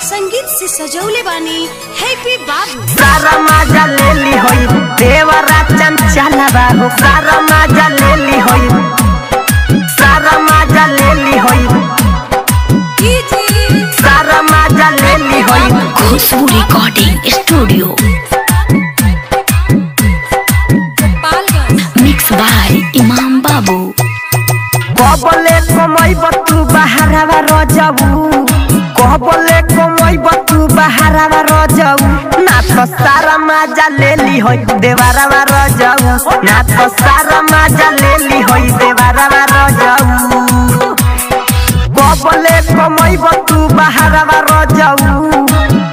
संगीत से सजौले बानी हैप्पी बाबू। सारा मजा ले ली होई देवरा चंचला बाबू। सारा मजा ले ली होई, सारा मजा ले ली होई, सारा मजा ले ली होई। खुशबू रिकॉर्डिंग स्टूडियो मिक्स बाय इमाम बाबू। कहबले कमई बतू बहारवा रजऊ, कहबले कमई बतू बहारवा रजऊ। ना तो सारा मजा ले ली होई देवरवा रजऊ, ना तो सारा मजा ले ली होई देवरवा रजऊ। कहबले कमई बतू बहारवा रजऊ,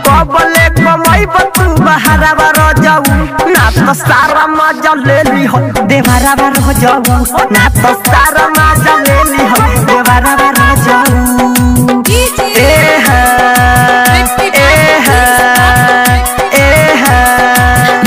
कहबले कमई बतू बहारवा रजऊ। ना तो सारा मजा ले ली होई देवरवा रजऊ, ना तो सारा मजा ले ली होई देवरवा रजऊ।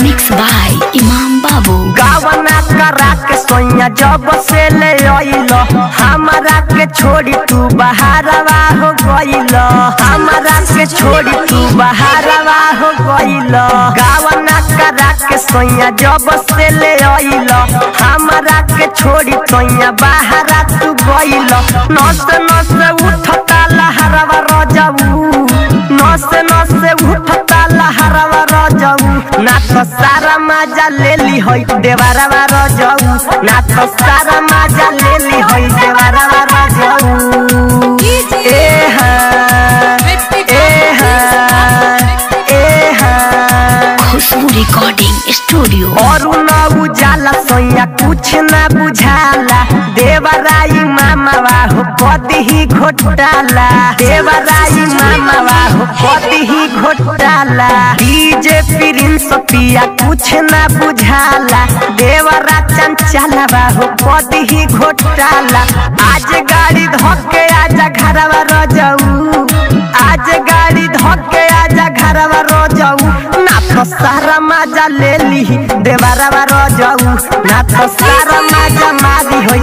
मिक्स बाय इमाम बाबू। गावना करा के सोया जब से ले आइलो, हमारा के छोड़ी तू बहारवा हो गइलो, हमारा के छोड़ी तू बहारवा हो गइलो। गावना करा के सोया जब से ले आइलो, हमारा के छोड़ी तोया बहारा तू गइलो। नस नस उठता लहरवा रजऊ, नस नस उठता लहरवा रजऊ। ना तो सारा मजा ले ली होई देवरवा रजऊ, ना तो सारा मजा ले ली होई देवरवा रजऊ। खुशबू रिकॉर्डिंग स्टूडियो। और ना उजाला सोया कुछ ना बुझाला, देवराई मामा हो कदी ही घोटाला, देवराई मामा हो कदी ही घोटाला। डीजे प्रिंस पिया कुछ ना बुझाला, देवरा चंचला हो कदी ही घोटाला। आज गाड़ी धोके आजा घरवा रजऊ, आज गाड़ी धोके आजा घरवा रजऊ। ना तो सारा मजा ले ली देवरवा रजऊ, ना तो सारा मजा मारी होई